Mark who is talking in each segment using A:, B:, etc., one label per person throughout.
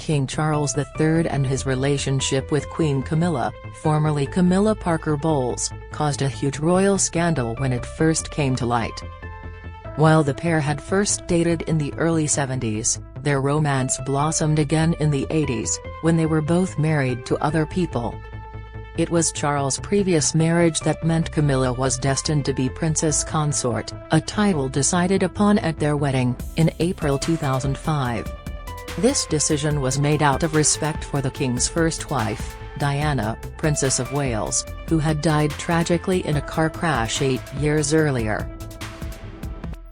A: King Charles III and his relationship with Queen Camilla, formerly Camilla Parker Bowles, caused a huge royal scandal when it first came to light. While the pair had first dated in the early 70s, their romance blossomed again in the 80s, when they were both married to other people. It was Charles' previous marriage that meant Camilla was destined to be Princess Consort, a title decided upon at their wedding, in April 2005. This decision was made out of respect for the king's first wife, Diana, Princess of Wales, who had died tragically in a car crash 8 years earlier.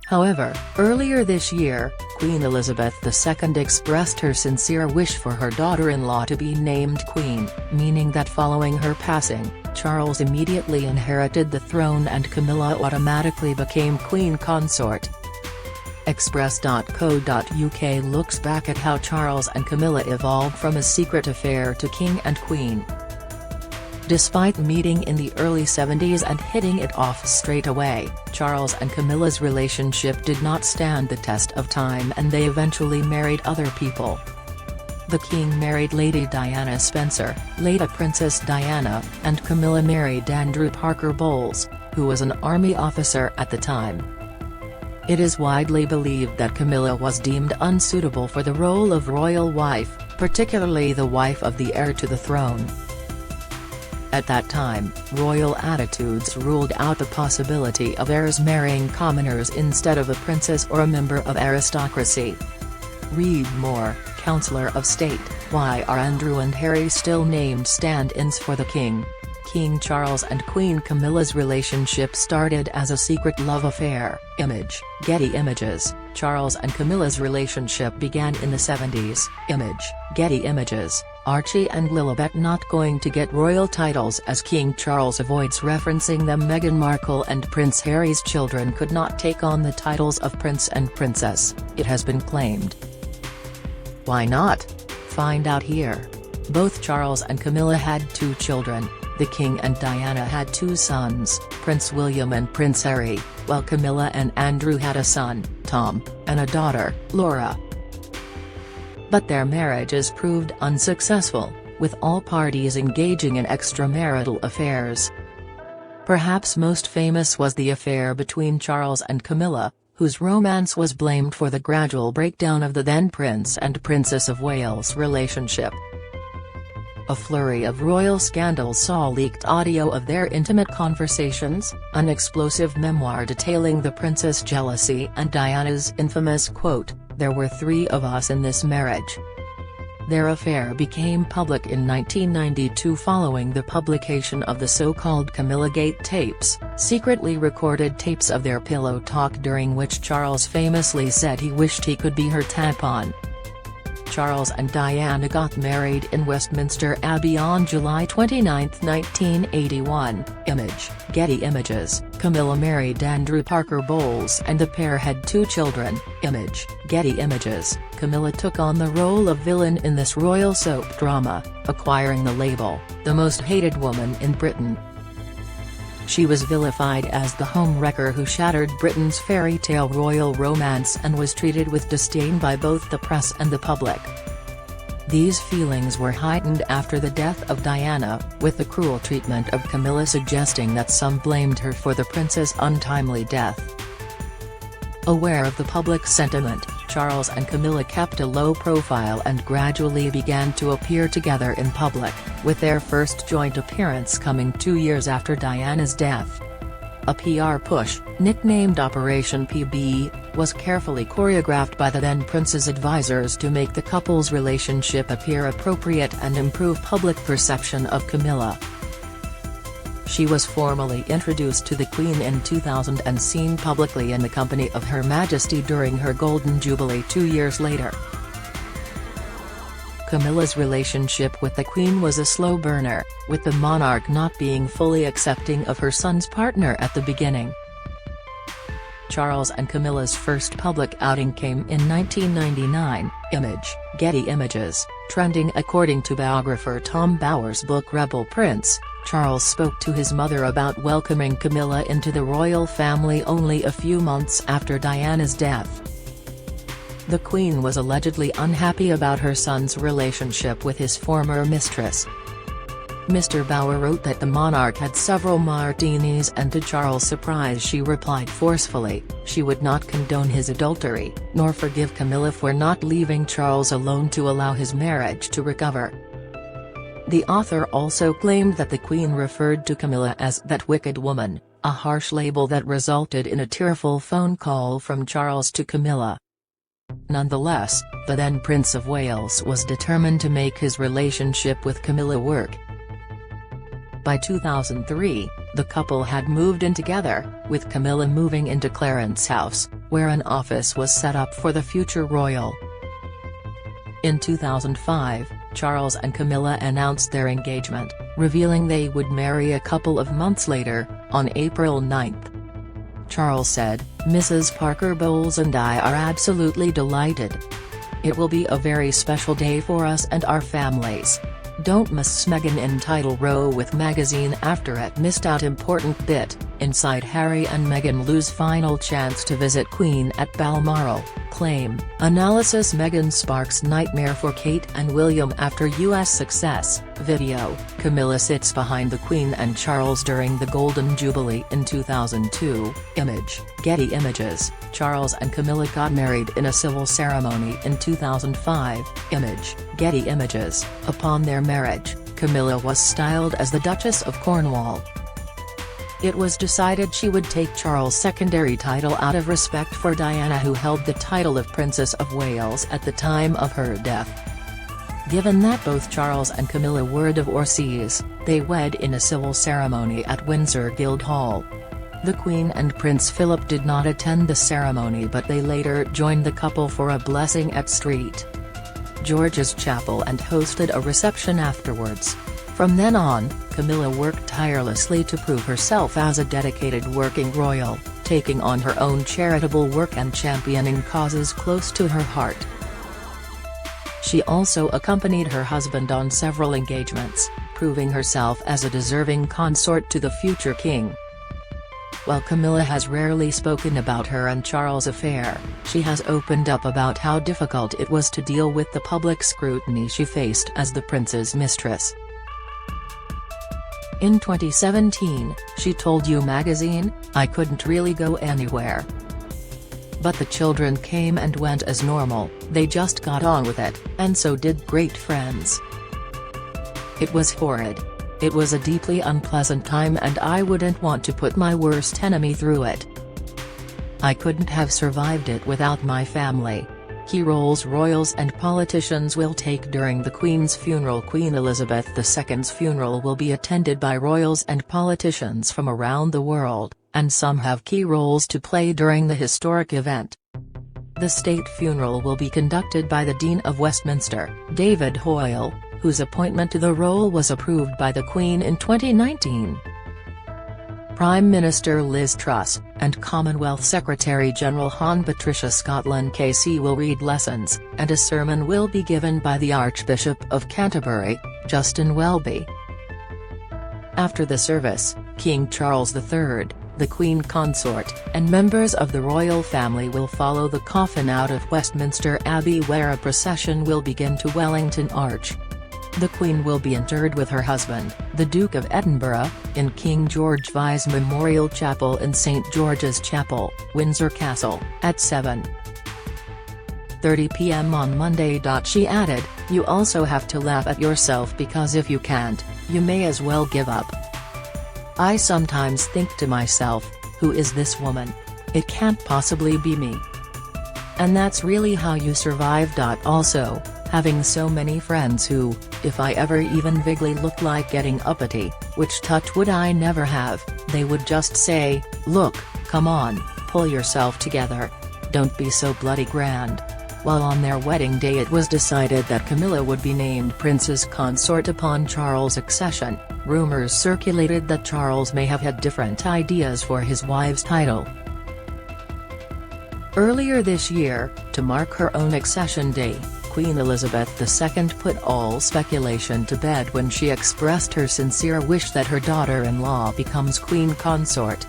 A: However, earlier this year, Queen Elizabeth II expressed her sincere wish for her daughter-in-law to be named Queen, meaning that following her passing, Charles immediately inherited the throne and Camilla automatically became Queen Consort. Express.co.uk looks back at how Charles and Camilla evolved from a secret affair to king and queen. Despite meeting in the early 70s and hitting it off straight away, Charles and Camilla's relationship did not stand the test of time and they eventually married other people. The king married Lady Diana Spencer, later Princess Diana, and Camilla married Andrew Parker Bowles, who was an army officer at the time. It is widely believed that Camilla was deemed unsuitable for the role of royal wife, particularly the wife of the heir to the throne. At that time, royal attitudes ruled out the possibility of heirs marrying commoners instead of a princess or a member of aristocracy. Read more. Counselor of State, why are Andrew and Harry still named stand-ins for the king? King Charles and Queen Camilla's relationship started as a secret love affair. Image, Getty Images. Charles and Camilla's relationship began in the 70s. Image, Getty Images. Archie and Lilibet not going to get royal titles as King Charles avoids referencing them. Meghan Markle and Prince Harry's children could not take on the titles of Prince and Princess, it has been claimed. Why not? Find out here. Both Charles and Camilla had 2 children. The King and Diana had 2 sons, Prince William and Prince Harry, while Camilla and Andrew had a son, Tom, and a daughter, Laura. But their marriages proved unsuccessful, with all parties engaging in extramarital affairs. Perhaps most famous was the affair between Charles and Camilla, whose romance was blamed for the gradual breakdown of the then Prince and Princess of Wales relationship. A flurry of royal scandals saw leaked audio of their intimate conversations, an explosive memoir detailing the princess' jealousy and Diana's infamous quote, "There were 3 of us in this marriage." Their affair became public in 1992 following the publication of the so-called Camillagate tapes, secretly recorded tapes of their pillow talk during which Charles famously said he wished he could be her tampon. Charles and Diana got married in Westminster Abbey on July 29, 1981. Image, Getty Images. Camilla married Andrew Parker Bowles and the pair had 2 children. Image, Getty Images. Camilla took on the role of villain in this royal soap drama, acquiring the label, "the most hated woman in Britain." She was vilified as the homewrecker who shattered Britain's fairy tale royal romance and was treated with disdain by both the press and the public. These feelings were heightened after the death of Diana, with the cruel treatment of Camilla suggesting that some blamed her for the prince's untimely death. Aware of the public sentiment, Charles and Camilla kept a low profile and gradually began to appear together in public, with their first joint appearance coming 2 years after Diana's death. A PR push, nicknamed Operation PB, was carefully choreographed by the then prince's advisors to make the couple's relationship appear appropriate and improve public perception of Camilla. She was formally introduced to the Queen in 2000 and seen publicly in the company of Her Majesty during her Golden Jubilee 2 years later. Camilla's relationship with the Queen was a slow burner, with the monarch not being fully accepting of her son's partner at the beginning. Charles and Camilla's first public outing came in 1999. Image, Getty Images. Trending according to biographer Tom Bower's book Rebel Prince, Charles spoke to his mother about welcoming Camilla into the royal family only a few months after Diana's death. The Queen was allegedly unhappy about her son's relationship with his former mistress. Mr. Bauer wrote that the monarch had several martinis, and to Charles' surprise she replied forcefully, she would not condone his adultery, nor forgive Camilla for not leaving Charles alone to allow his marriage to recover. The author also claimed that the Queen referred to Camilla as "that wicked woman," a harsh label that resulted in a tearful phone call from Charles to Camilla. Nonetheless, the then Prince of Wales was determined to make his relationship with Camilla work. By 2003, the couple had moved in together, with Camilla moving into Clarence's house, where an office was set up for the future royal. In 2005, Charles and Camilla announced their engagement, revealing they would marry a couple of months later, on April 9. Charles said, "Mrs. Parker Bowles and I are absolutely delighted. It will be a very special day for us and our families. Don't miss Meghan in title row with magazine after it missed out important bit, inside Harry and Meghan lose final chance to visit Queen at Balmoral, claim, analysis Meghan sparks nightmare for Kate and William after US success, video, Camilla sits behind the Queen and Charles during the Golden Jubilee in 2002, image, Getty Images, Charles and Camilla got married in a civil ceremony in 2005, image, Getty Images, upon their marriage, Camilla was styled as the Duchess of Cornwall. It was decided she would take Charles' secondary title out of respect for Diana, who held the title of Princess of Wales at the time of her death. Given that both Charles and Camilla were divorcees, they wed in a civil ceremony at Windsor Guildhall. The Queen and Prince Philip did not attend the ceremony, but they later joined the couple for a blessing at St. George's Chapel and hosted a reception afterwards. From then on, Camilla worked tirelessly to prove herself as a dedicated working royal, taking on her own charitable work and championing causes close to her heart. She also accompanied her husband on several engagements, proving herself as a deserving consort to the future king. While Camilla has rarely spoken about her and Charles' affair, she has opened up about how difficult it was to deal with the public scrutiny she faced as the prince's mistress. In 2017, she told You magazine, "I couldn't really go anywhere. But the children came and went as normal, they just got on with it, and so did great friends. It was horrid. It was a deeply unpleasant time and I wouldn't want to put my worst enemy through it. I couldn't have survived it without my family." Key roles royals and politicians will take during the Queen's funeral. Queen Elizabeth II's funeral will be attended by royals and politicians from around the world, and some have key roles to play during the historic event. The state funeral will be conducted by the Dean of Westminster, David Hoyle, whose appointment to the role was approved by the Queen in 2019. Prime Minister Liz Truss, and Commonwealth Secretary-General Hon Patricia Scotland KC will read lessons, and a sermon will be given by the Archbishop of Canterbury, Justin Welby. After the service, King Charles III, the Queen Consort, and members of the royal family will follow the coffin out of Westminster Abbey, where a procession will begin to Wellington Arch. The Queen will be interred with her husband, the Duke of Edinburgh, in King George VI's Memorial Chapel in St George's Chapel, Windsor Castle, at 7:30 p.m. on Monday. She added, "You also have to laugh at yourself, because if you can't, you may as well give up. I sometimes think to myself, who is this woman? It can't possibly be me. And that's really how you survive. Also, having so many friends who, if I ever even vaguely looked like getting uppity, which touch wood I never have, they would just say, 'Look, come on, pull yourself together. Don't be so bloody grand.'" While on their wedding day it was decided that Camilla would be named Princess Consort upon Charles' accession, rumors circulated that Charles may have had different ideas for his wife's title. Earlier this year, to mark her own accession day, Queen Elizabeth II put all speculation to bed when she expressed her sincere wish that her daughter-in-law becomes Queen Consort.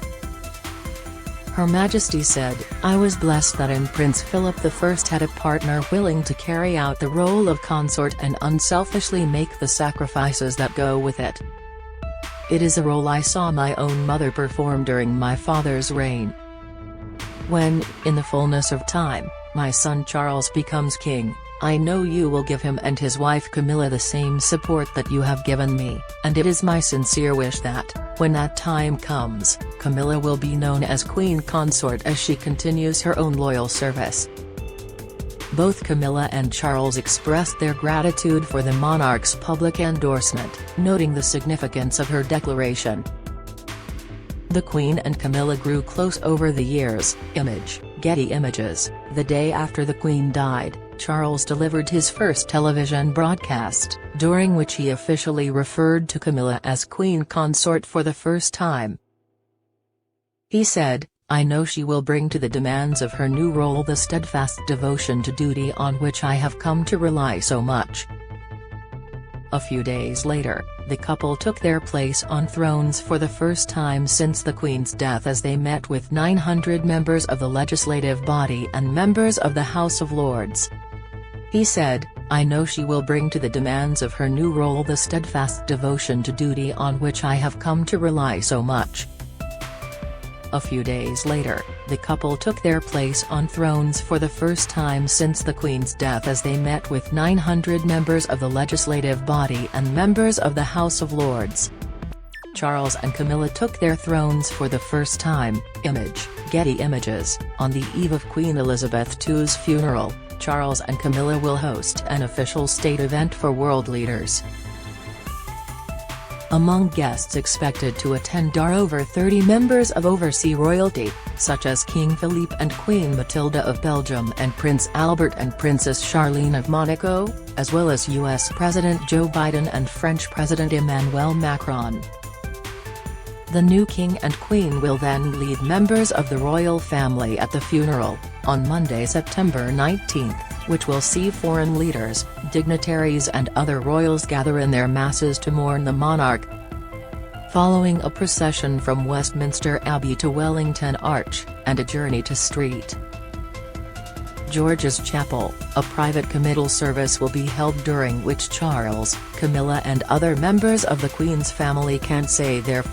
A: Her Majesty said, "I was blessed that in Prince Philip I had a partner willing to carry out the role of consort and unselfishly make the sacrifices that go with it. It is a role I saw my own mother perform during my father's reign. When, in the fullness of time, my son Charles becomes king, I know you will give him and his wife Camilla the same support that you have given me, and it is my sincere wish that, when that time comes, Camilla will be known as Queen Consort as she continues her own loyal service." Both Camilla and Charles expressed their gratitude for the monarch's public endorsement, noting the significance of her declaration. The Queen and Camilla grew close over the years. Getty Images. The day after the Queen died, Charles delivered his first television broadcast, during which he officially referred to Camilla as Queen Consort for the first time. He said, "I know she will bring to the demands of her new role the steadfast devotion to duty on which I have come to rely so much." A few days later, the couple took their place on thrones for the first time since the Queen's death as they met with 900 members of the legislative body and members of the House of Lords. He said, "I know she will bring to the demands of her new role the steadfast devotion to duty on which I have come to rely so much." A few days later, the couple took their place on thrones for the first time since the Queen's death as they met with 900 members of the legislative body and members of the House of Lords. Charles and Camilla took their thrones for the first time. Getty Images. On the eve of Queen Elizabeth II's funeral, Charles and Camilla will host an official state event for world leaders. Among guests expected to attend are over 30 members of overseas royalty, such as King Philippe and Queen Matilda of Belgium and Prince Albert and Princess Charlene of Monaco, as well as US President Joe Biden and French President Emmanuel Macron. The new King and Queen will then lead members of the royal family at the funeral, on Monday, September 19, which will see foreign leaders, dignitaries and other royals gather in their masses to mourn the monarch. Following a procession from Westminster Abbey to Wellington Arch, and a journey to St. George's Chapel, a private committal service will be held during which Charles, Camilla and other members of the Queen's family can say their